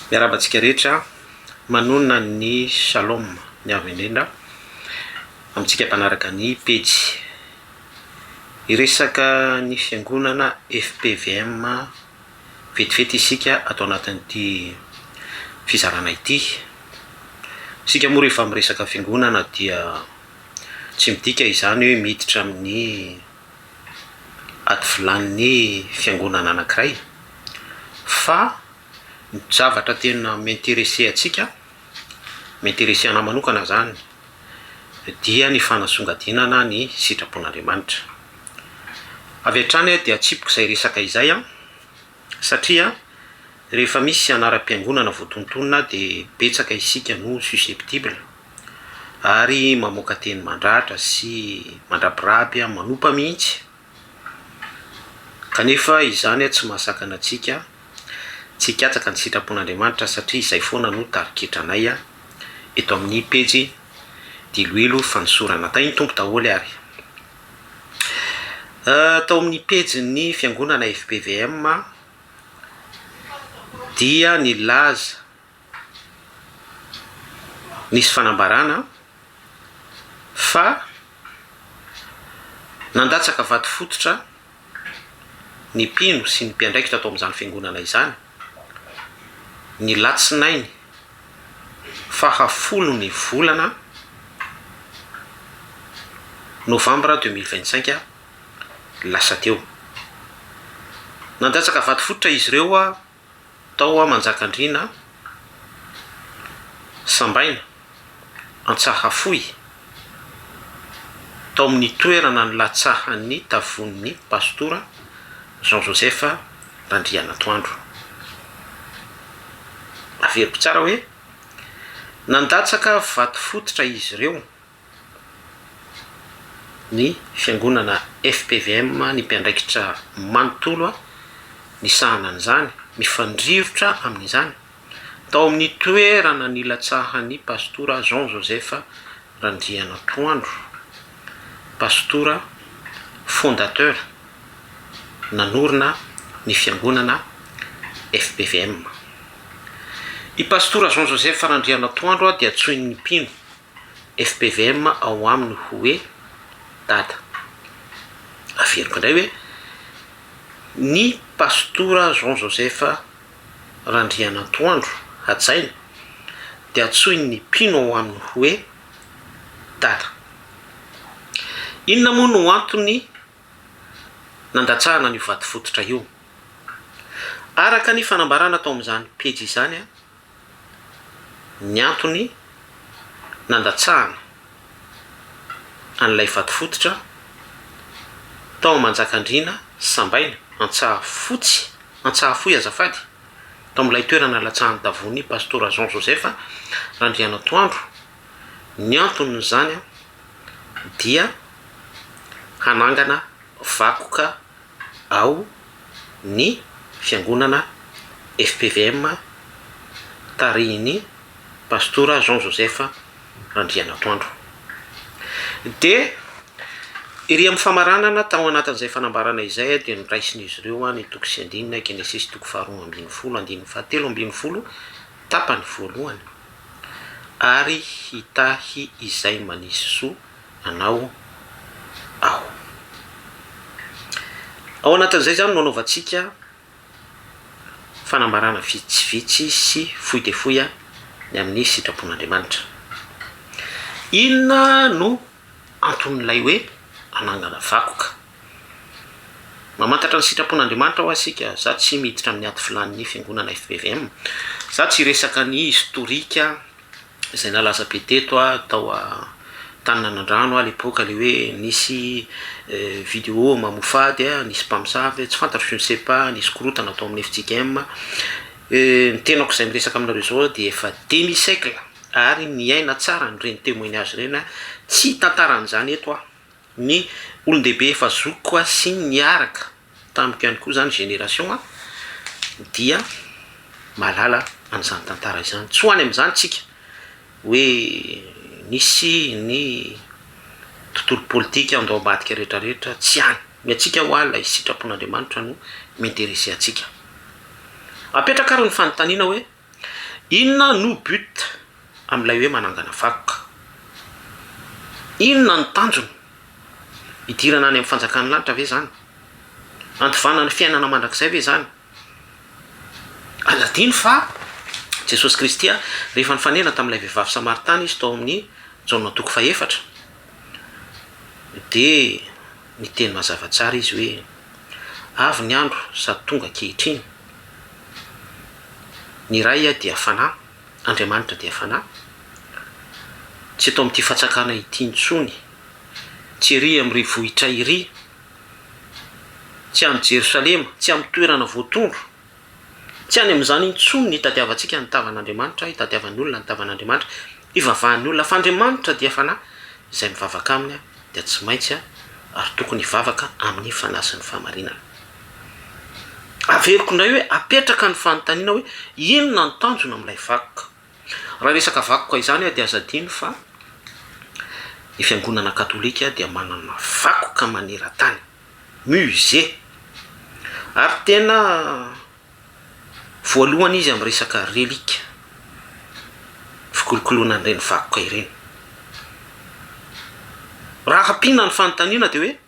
Miarabantsika rehetra manonona ny shalom ny avy indrindra amintsika mpanaraka ny pejy iresaka ny fiangonana FPVM vetivety isika atao anatin'ity fizarana ity. Isika moa rehefa miresaka fiangonana dia tsy midika izany hoe miditra amin'ny aty vilanin'ny fiangonana anankiray fa ny zavatra tena m'intéresser atsika, m'intéresser ana manokana zany dia ny fanasongadinana ny sitrapon'Andriamanitra. Avy hatrany dia tsipiko izay resaka izay satria rehefa misy anaram-piangonana voatontonona dia betsaka isika no susceptible ary mamoaka teny mandratra sy mandrapiraby manompa mihitsy, kanefa izany tsy mahasakana atsika tsy hikatsaka ny sitrapon'Andriamanitra satria izay foana no tariketranay eto amin'ny pejy diloilo fanosorana tay ny tompo daholo ary. Tao amin'ny pejy ny fiangonana FPVM dia nilaza nisy fanambarana fa nandatsaka vato fototra ny mpino sy ny mpiandraikitra atao amin'izany fiangonana izany ny latsinainy 10 ny volana novambra 2025 lasa teo. Nandatsaka vato fototra izy ireo tao Manjakandriana Sambaina Antsahafoy tao amin'ny toerana ny latsahan'ny tavon'ny pastora Jean Joseph Randrianatoandro. Averiko tsara hoe nandatsaka vato fototra izy ireo ny fiangonana FPVM ny mpiandraikitra manontolo ny sahanan'izany mifandrivotra amin'izany tao amin'ny toerana ny latsahan'ny pastora Jean Joseph Randrianatoandro, pastora fondateur nanorina ny fiangonana FPVM. I pastora Jean Joseph Randrianatoandro dia tsoin'ny mpino FPVM ao aminy hoe dada. Averiko indray hoe ny pastora Jean Joseph Randrianatoandro hajaina dia tsoin'ny mpino ao aminy hoe dada. Inona moa no antony nandatsahana ny vato fototra io? Araka ny fanambarana tao amin'izany pejy izany ny antony nandatsahana an'ilay vato fototra tao Manjakandriana Sambaina Antsahafoy azafady tao amin'ilay toerana latsahan'ny tavon'ny pastora Jean Joseph Randrianatoandro. Ny antony zany dia hanangana vakoka ao ny fiangonana FPVM tarihiny pastora Jean Joseph Randrianatoandro. De iry amin'ny famaranana tao anatin'izay fanambarana izay dia niraisin'izy ireo ny toko sy andinina Genesis toko 2:17 tapany voalohany ary hitahy izay manisy soa anao ao. Ao anatin'izay zany no anaovantsika fanambarana vitsivitsy sy fohy de fohy ny amin'ny sitrapon'Andriamanitra. Inona no anton'ilay hoe anangana vakoka? Mamantatra ny sitrapon'Andriamanitra ho asika. Za tsy miditra amin'ny aty filanin'ny fiangonana FPVM. Za tsy resaka ny historika izay nalaza be teto tao Taninandrano à l'époque le hoe nisy vidéo mamofady nisy mpamosavy tsy fantatro, je ne sais pas, nisy korotana atao amin'ny FTGM. Ny tenako izay miresaka aminareo zao dia efa demi-siècle ary miaina tsara ny reny témoignage reny tsy tantaran'izany eto ny olon-dehibe efa zoko sy niaraka tamiko ihany koa zany génération dia malala an'izany tantara izany. Tsy hoany amin'izany tsika hoe nisy ny tontolo politika andao ambadika rehetrarehetra, tsy hany miatsika ho alina sitrapon'Andriamanitra no m'intéresser atsika. Apetraka ary ny fanontaniana hoe inona no but amin'ilay hoe manangana vakoka, inona ny tanjony idirana any amin'ny fanjakan'ny lanitra ve zany, andovanany fiainana mandrakizay ve zany. Aladino fa Jesosy Kristy rehefa nifanena tamin'ilay vehivavy Samaritana izy tao amin'ny jaona toko faefatra, de ny teny mazava tsara izy hoe avy ny andro sady tonga ankehitriny, ny ray dia fanahy, Andriamanitra dia fanahy, tsy atao amin'ity fatsakana ity intsony, tsy ery amin'ny rivohitra iry, tsy amin'ny Jerosalema, tsy amin'ny toerana voatondro, tsy any amin'izany intsony ny itadiavantsika ny tavan'Andriamanitra, itadiavan'ny olona ny tavan'Andriamanitra, ivavahan'ny olona fa Andriamanitra dia fanahy, izay mivavaka aminy dia tsy maintsy ary tokony hivavaka amin'ny fanahy sy ny fahamarinana. Averiko indray hoe apetraka ny fanontaniana hoe inona ny tanjona amin'ilay vakoka. Raha resaka vakoka izany dia aza adino fa ny fiangonana katolika dia manana vakoka maneran-tany, musée, ary tena voalohany izy amin'ny resaka relika, fikolokoloana an'ireny vakoka ireny. Raha hampiana ny fanontaniana dia hoe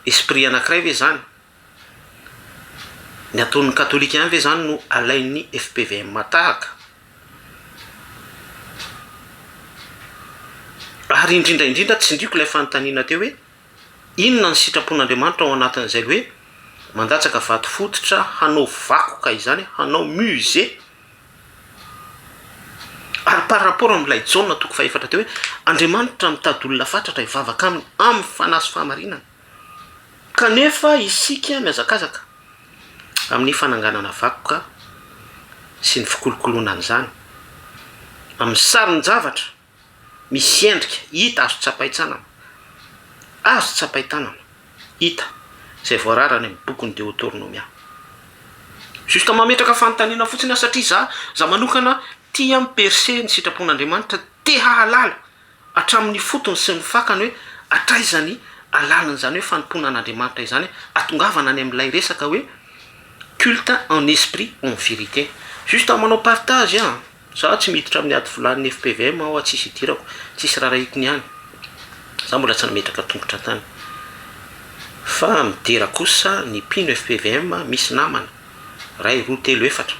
esprit anankiray ve zany, ny ataon'ny katolika ihany ve zany no alain'ny FPVM tahaka, ary indrindraindrindra tsy indriko ilay fanontaniana teo hoe inona ny sitrapon'Andriamanitra ao anatin'izay hoe mandatsaka vato fototra hanao vakoka izany, hanao musée. Ary par rapport amin'ilay jaona toko faefatra teo hoe Andriamanitra mitady olona fatratra hivavaka aminy amin'ny fanahy sy fahamarinana, kanefa isika miazakazaka amin'ny fananganana vakoka sy ny fikolokoloana an'izany amin'ny sarin'ny zavatra misy endrika hita, azo tsapain-tsanana, azo tsapain-tanana hita, izay voararany amin'ny bokon'ny Deutéronomia. Justa mametraka fanontaniana fotsiny satria za manokana tia miperse ny sitrapon'Andriamanitra, te hahalala hatramin'ny fotony sy ny fakany hoe atraizany alalany zany hoe fanomponan'Andriamanitra izany, atongavana any amin'ilay resaka hoe culte en esprit en vérité. Juste manao partage za tsy miditra amin'ny ady volan'ny FPVM ao tsisy idirako, tsisy rarahiko niany, za mbola tsy nametraka tongotra tany, fa midera kosa ny mpino FPVM misy namana ray, roa, telo, efatra,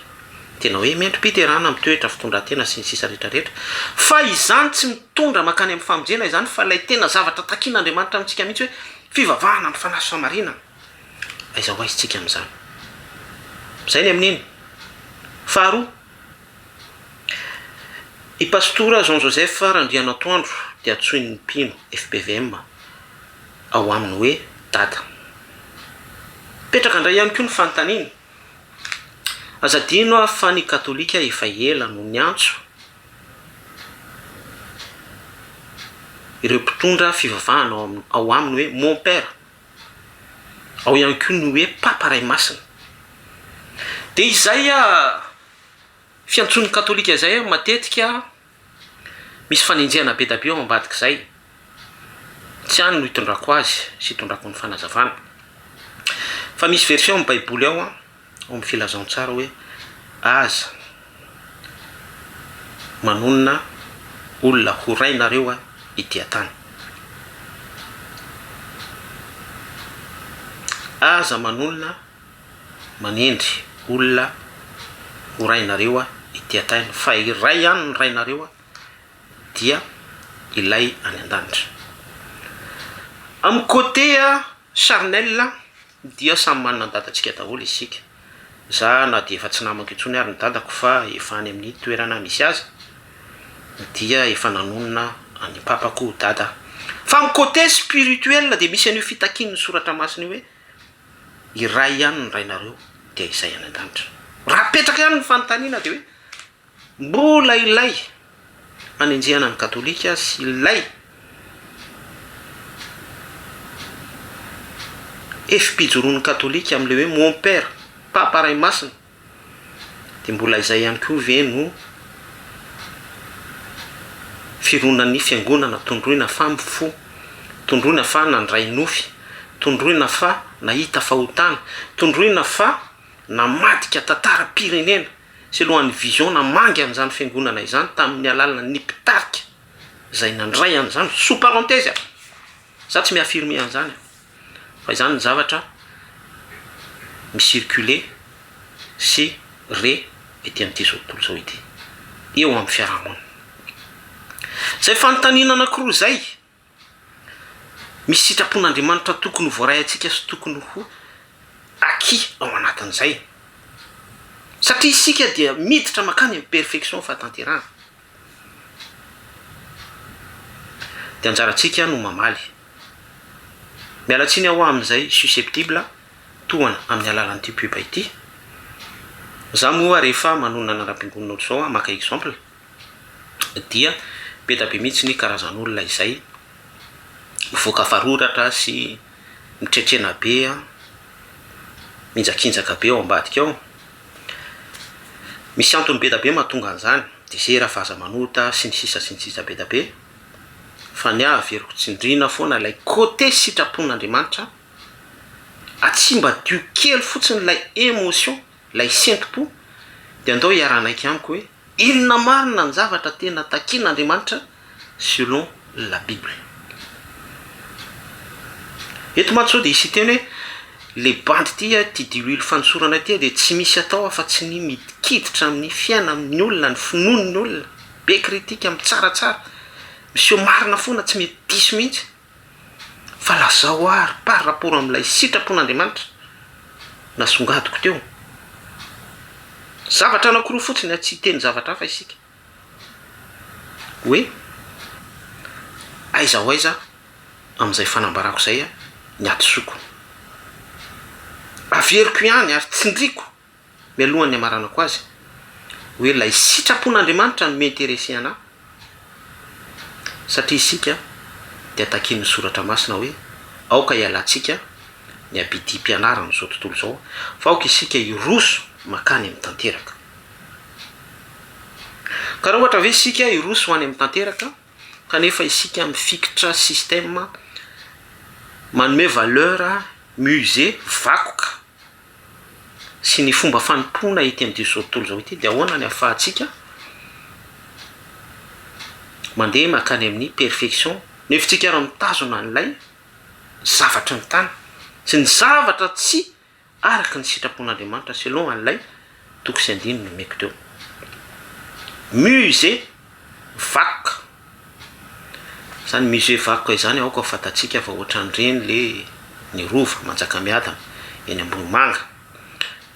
tena hoe miandrom-piterana mitoetra fitondran-tena sy ny sisa rehetrarehetra, fa izany tsy mitondra makany amin'ny famonjena izany, fa ilay tena zavatra takian'Andriamanitra amintsika mihitsy hoe fivavahana amin'ny fanahy sy fahamarinana. Aiza ho aizintsika amin'izany. Izay ny amin'iny. Faharoa, i pastora Jean Joseph Randrianatoandro dia antsoin'ny mpino FPVM ao aminy hoe dada. Petraka indray ihany koa ny fanontaniana, aza adino fa ny katolika efa ela no niantso ireo mpitondra fivavahana ao aminy hoe mon père, ao ihany koa ny hoe papa ray masina. Dia izay fiantson'ny katolika izay matetika misy fanenjehana be dabe ao ambadika izay, tsy hany no hitondrako azy sy hitondrako ny fanazavana, fa misy version amin'ny baiboly ao amin'ny filazantsara hoe aza manonona olona ho rainareo ity tany, aza manonona manendry olona ho rainareo ity tany, fa iray ihany ny rainareo dia ilay any an-danitra. Amin'ny côté charnel dia samy manana ny dadantsika daholo isika. Za na dia efa tsy namako intsony ary ny dadako, fa efa any amin'ny toerana misy azy dia efa nanonona any papako dada. Fa amin'ny côté spirituel dia misy an'io fitakian'ny soratra masina hoe iray ihany ny rainareo dia izay any an-danitra. Raha petraka ihany ny fanontaniana dia hoe mbola ilay anenjehana ny katolika sy ilay efipijoroan'ny katolika amin'ilay hoe mon père, papa ray masina, dia mbola izay ihany koa ve no fironan'ny fiangonana tondroina fa mifo, tondroina fa nandray nofy, tondroina fa nahita fahotana, tondroina fa namadika tantara-pirenena sy alohan'ny vision namangy an'izany fiangonana izany tamin'ny alalana ny pitarika zay nandray an'izany sous parenthèse za tsy miafirme an'izany fa izany ny zavatra micirculer sy re ety amin'ity zao tontolo zao ity eo amin'ny fiarahamonina zay fanontaniana anankiroa zay misy sitrapon'Andriamanitra tokony voaray atsika sy tokony ho aky ao anatin'izay satria isika dia miditra makany amin'ny perfection fahatanterahana dia anjaratsika no mamaly mialatsiny aho amin'izay susceptible tohana amin'ny alalan'ity puba ity za moa rehefa manonona anara-piangonana zao maka exemple dia be da be mihitsy ny karazan'olona izay mivoaka faroratra sy mitretrena be minjakinjaka be ao ambadika ao misy antony be da be mahatonga an'izany de zay raha fahaza manota sy ny sisa be da be fa ny averiko tsindrina foana ilay côté sitrapon'Andriamanitra atsimba dio kely fotsiny lay émotion lay sentim-po de andao hiaranaiky amiko hoe inona marina ny zavatra tena takin'Andriamanitra selon la Bible eto mantsao de isy teny hoe le bandy ty diluile fanosorana ty de tsy misy atao afa tsy ny mikiditra amin'ny fiaina amin'ny olona ny finoan'ny olona be kritika amin'ny tsaratsara misy marina foana tsy mety diso mihitsy fa lazao ary par rapport amin'ilay sitrapon'Andriamanitra nasongadiko teo zavatra anankiroa fotsiny tsy teny zavatra hafa isika hoe aiza ho aiza amin'izay fanambarako zay ny atosoko averiko ihany ary tsindriko mialohan'ny amaranako azy hoe lay sitrapon'Andriamanitra no m'intéresser anahy satria isika dia takin'ny soratra masina hoe aoka hialantsika ny abidi-pianarana zao tontolo zao fa aoka isika iroso makany amin'ny tanteraka ka raha ohatra ve isika iroso ho any amin'ny tanteraka kanefa isika mifikitra système manome valeur musée vakoka sy ny fomba fanompona ety amin'ity zao tontolo zao ity dia ahoana ny ahafahantsika mandeha makany amin'ny perfection nefitsika ara mitazona n'ilay zavatra ny tany sy ny zavatra tsy araky ny sitrapon'Andriamanitra selon an'ilay toko sy andiny nomeko teo musée vakoka zany musée vakoka izany aoka fatatsika fa ohatran'ireny le ny rova Manjakamiadana eny Ambohimanga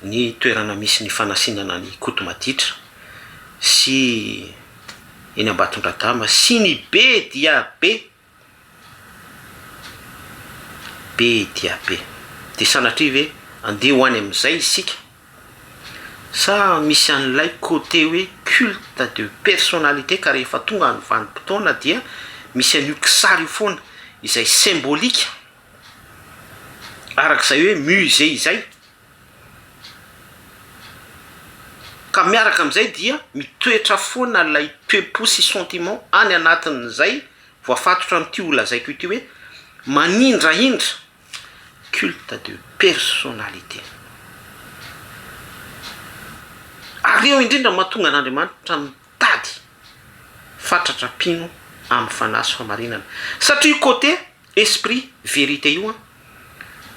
ny toerana misy ny fanasinana ny kotomaditra sy eny Ambatondratama sy ny be dia be de sanatria ve andeha ho any amin'izay isika sa misy an'ilay côté hoe culte de personnalité ka rehefa tonga ny vanim-potoana dia misy an'io kisary io foana izay symbolika arak'izay hoe musée izay ka miaraka amin'izay dia mitoetra foana lay toe-po sy sentiment any anatin'izay voafatotra amin'ity olazaiko ity hoe manindraindra culte de personnalité ary eo indrindra mahatonga an'Andriamanitra mitady fatratrapino amin'ny fanahy sy famarinana satria côté esprit vérité io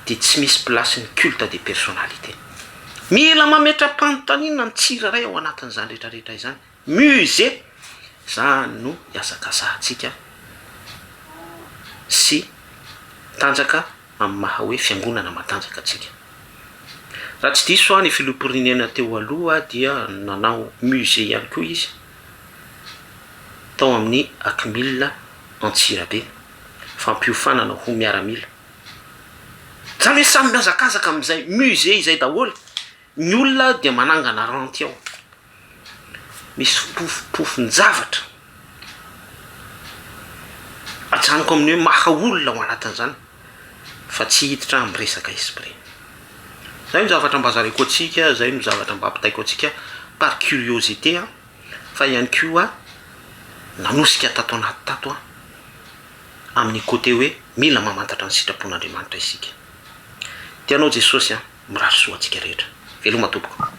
de tsy misy place ny culte de personnalité mila mametram-panontaniana ny tsiraray ao anatin'izany rehetrarehetra izany musée zany no hiasakasahantsika sy tanjaka amin'ny maha hoe fiangonana matanjaka atsika raha tsy diso ny filomporenena teo aloha dia nanao musée ihany koa izy tao amin'ny Akmil Antsirabe fampiofanana ho miaramila zany hoe samy miazakazaka amin'izay musée izay daholo ny olona dia manangana ranty ao misy pofopofon-javatra ajanoko amin'ny hoe maha olona ao anatin'izany fa tsy hiditra amin'ny resaka esprit zay no zavatra mbazareko atsika zay no zavatra mbampitaiko atsika par curiosité fa ihany koa nanosika tato anaty tato amin'ny côté hoe mila mamantatra ny sitrapon'Andriamanitra isika tianao Jesosy mirary soa atsika rehetra veloma tompoko